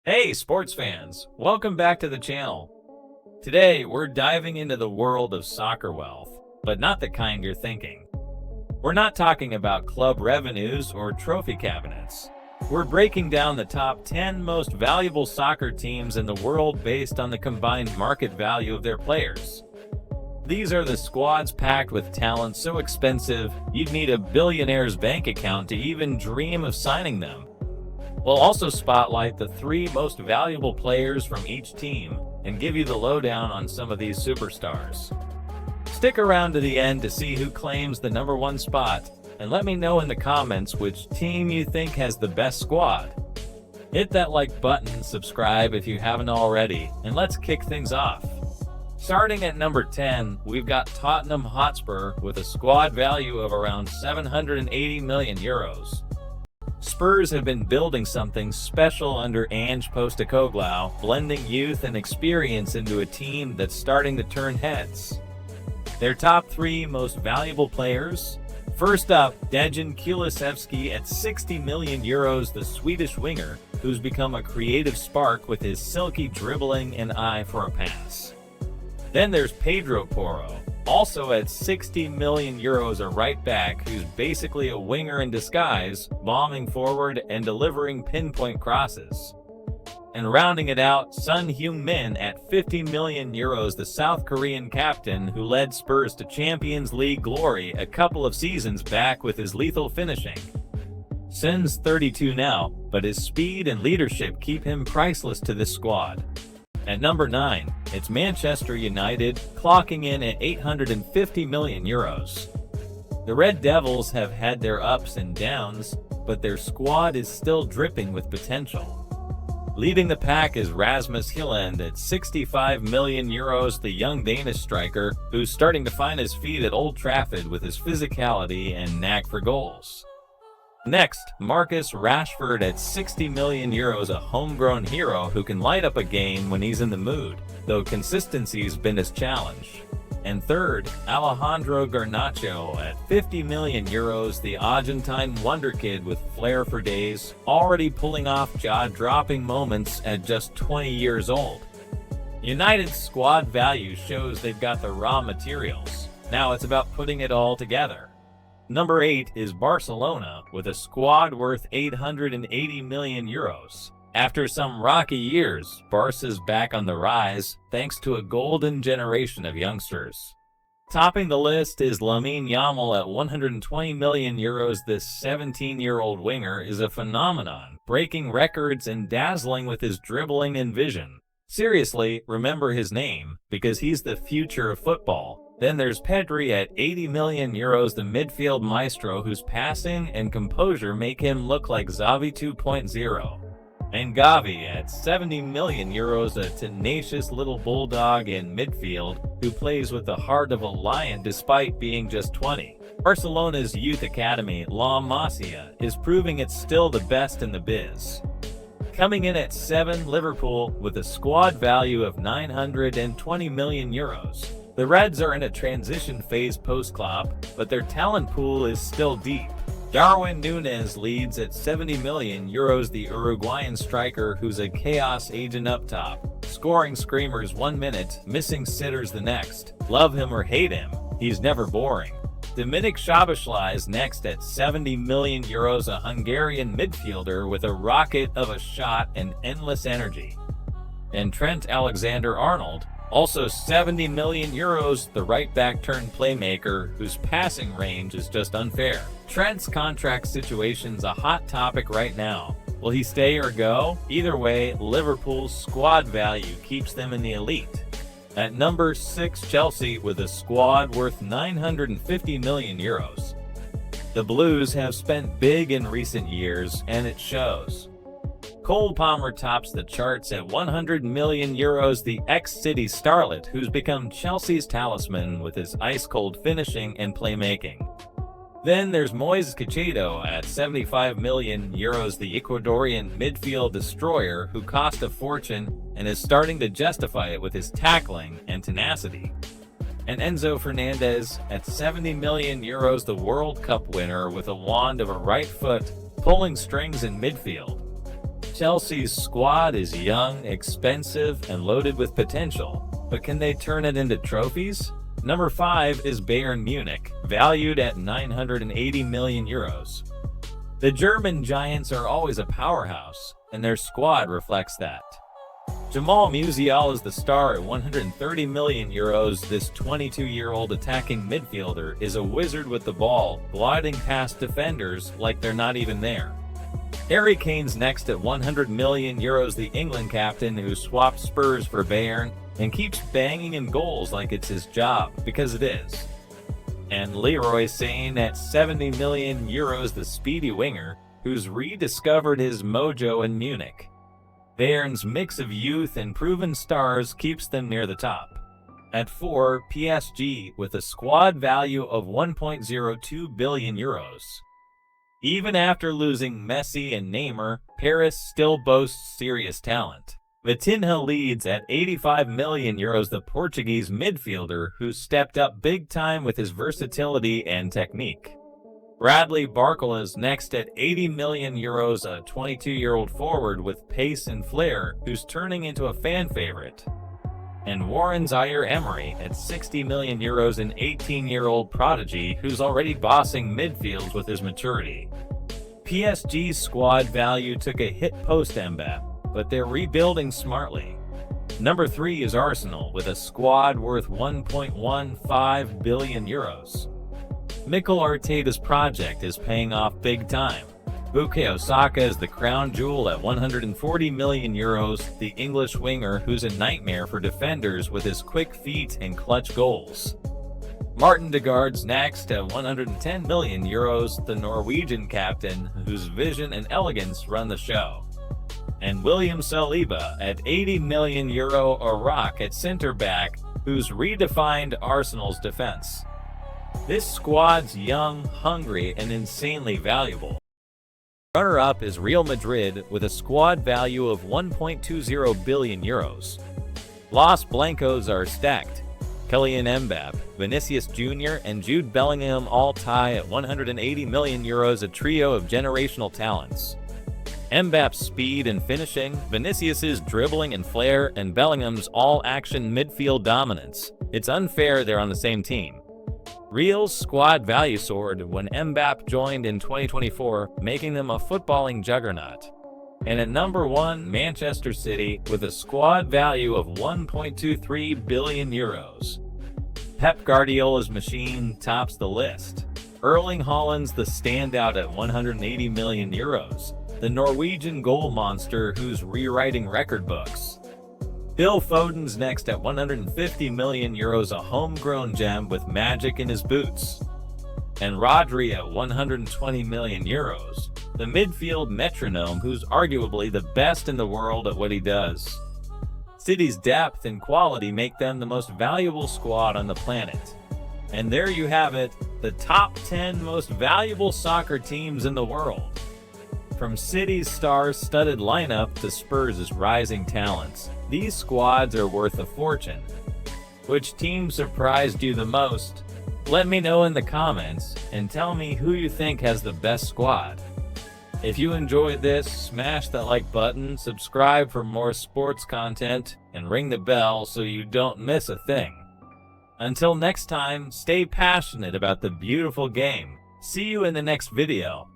Hey sports fans, welcome back to the channel. Today we're diving into the world of soccer wealth, but not the kind you're thinking. We're not talking about club revenues or trophy cabinets. We're breaking down the top 10 most valuable soccer teams in the world based on the combined market value of their players. These are the squads packed with talent so expensive you'd need a billionaire's bank account to even dream of signing them. We'll also spotlight the 3 most valuable players from each team and give you the lowdown on some of these superstars. Stick around to the end to see who claims the number 1 spot, and let me know in the comments which team you think has the best squad. Hit that like button, subscribe if you haven't already, and let's kick things off. Starting at number 10, we've got Tottenham Hotspur with a squad value of around 780 million euros. Spurs have been building something special under Ange Postecoglou, blending youth and experience into a team that's starting to turn heads. Their top 3 most valuable players. First up, Dejan Kulusevski at 60 million euros, the Swedish winger, who's become a creative spark with his silky dribbling and eye for a pass. Then there's Pedro Porro, also at 60 million euros, a right back who's basically a winger in disguise, bombing forward and delivering pinpoint crosses. And rounding it out, Son Heung-min at 50 million euros, the South Korean captain who led Spurs to Champions League glory a couple of seasons back with his lethal finishing. Son's 32 now, but his speed and leadership keep him priceless to this squad. At number 9, it's Manchester United, clocking in at 850 million euros. The Red Devils have had their ups and downs, but their squad is still dripping with potential. Leading the pack is Rasmus Højlund at 65 million euros, the young Danish striker who's starting to find his feet at Old Trafford with his physicality and knack for goals. Next, Marcus Rashford at 60 million euros, a homegrown hero who can light up a game when he's in the mood, though consistency's been his challenge. And third, Alejandro Garnacho at 50 million euros, the Argentine wonder kid with flair for days, already pulling off jaw-dropping moments at just 20 years old. United's squad value shows they've got the raw materials. Now it's about putting it all together. Number 8 is Barcelona, with a squad worth 880 million euros. After some rocky years, Barca's back on the rise, thanks to a golden generation of youngsters. Topping the list is Lamine Yamal at 120 million euros. This 17-year-old winger is a phenomenon, breaking records and dazzling with his dribbling and vision. Seriously, remember his name, because he's the future of football. Then there's Pedri at 80 million euros, the midfield maestro whose passing and composure make him look like Xavi 2.0. And Gavi at 70 million euros, a tenacious little bulldog in midfield who plays with the heart of a lion despite being just 20. Barcelona's youth academy, La Masia, is proving it's still the best in the biz. Coming in at 7, Liverpool, with a squad value of 920 million euros. The Reds are in a transition phase post-Klopp, but their talent pool is still deep. Darwin Núñez leads at 70 million euros, the Uruguayan striker who's a chaos agent up top, scoring screamers 1 minute, missing sitters the next. Love him or hate him, he's never boring. Dominik Szoboszlai is next at 70 million euros, a Hungarian midfielder with a rocket of a shot and endless energy. And Trent Alexander-Arnold, also 70 million euros, the right-back turned playmaker whose passing range is just unfair. Trent's contract situation's a hot topic right now. Will he stay or go? Either way, Liverpool's squad value keeps them in the elite. At number 6, Chelsea, with a squad worth 950 million euros. The Blues have spent big in recent years, and it shows. Cole Palmer tops the charts at 100 million euros, the ex-City starlet who's become Chelsea's talisman with his ice-cold finishing and playmaking. Then there's Moises Caicedo at 75 million euros, the Ecuadorian midfield destroyer who cost a fortune and is starting to justify it with his tackling and tenacity. And Enzo Fernandez at 70 million euros, the World Cup winner with a wand of a right foot, pulling strings in midfield. Chelsea's squad is young, expensive, and loaded with potential, but can they turn it into trophies? Number 5 is Bayern Munich, valued at 980 million euros. The German giants are always a powerhouse, and their squad reflects that. Jamal Musiala is the star at 130 million euros. This 22-year-old attacking midfielder is a wizard with the ball, gliding past defenders like they're not even there. Harry Kane's next at 100 million euros, the England captain who swapped Spurs for Bayern and keeps banging in goals like it's his job, because it is. And Leroy Sane at 70 million euros, the speedy winger who's rediscovered his mojo in Munich. Bayern's mix of youth and proven stars keeps them near the top. At 4, PSG with a squad value of 1.02 billion euros. Even after losing Messi and Neymar, Paris still boasts serious talent. Vitinha leads at 85 million euros, the Portuguese midfielder who stepped up big time with his versatility and technique. Bradley Barcola is next at 80 million euros, a 22-year-old forward with pace and flair who's turning into a fan favorite. And Warren Zaire-Emery at 60 million euros, an 18-year-old prodigy who's already bossing midfields with his maturity. PSG's squad value took a hit post-Mbappé, but they're rebuilding smartly. Number 3 is Arsenal with a squad worth 1.15 billion euros. Mikel Arteta's project is paying off big time. Bukayo Saka is the crown jewel at 140 million euros, the English winger who's a nightmare for defenders with his quick feet and clutch goals. Martin Degaard's next at 110 million euros, the Norwegian captain whose vision and elegance run the show. And William Saliba at 80 million euro, a rock at center-back who's redefined Arsenal's defense. This squad's young, hungry, and insanely valuable. Runner-up is Real Madrid with a squad value of 1.20 billion euros. Los Blancos are stacked. Kylian Mbappé, Vinicius Jr., and Jude Bellingham all tie at 180 million euros, a trio of generational talents. Mbappé's speed and finishing, Vinicius's dribbling and flair, and Bellingham's all-action midfield dominance. It's unfair they're on the same team. Real's squad value soared when Mbappé joined in 2024, making them a footballing juggernaut. And at number 1, Manchester City with a squad value of 1.23 billion euros. Pep Guardiola's machine tops the list. Erling Haaland's the standout at 180 million euros, the Norwegian goal monster who's rewriting record books. Phil Foden's next at 150 million euros, a homegrown gem with magic in his boots. And Rodri at 120 million euros, the midfield metronome who's arguably the best in the world at what he does. City's depth and quality make them the most valuable squad on the planet. And there you have it, the top 10 most valuable soccer teams in the world. From City's star-studded lineup to Spurs' rising talents, these squads are worth a fortune. Which team surprised you the most? Let me know in the comments, and tell me who you think has the best squad. If you enjoyed this, smash that like button, subscribe for more sports content, and ring the bell so you don't miss a thing. Until next time, stay passionate about the beautiful game. See you in the next video.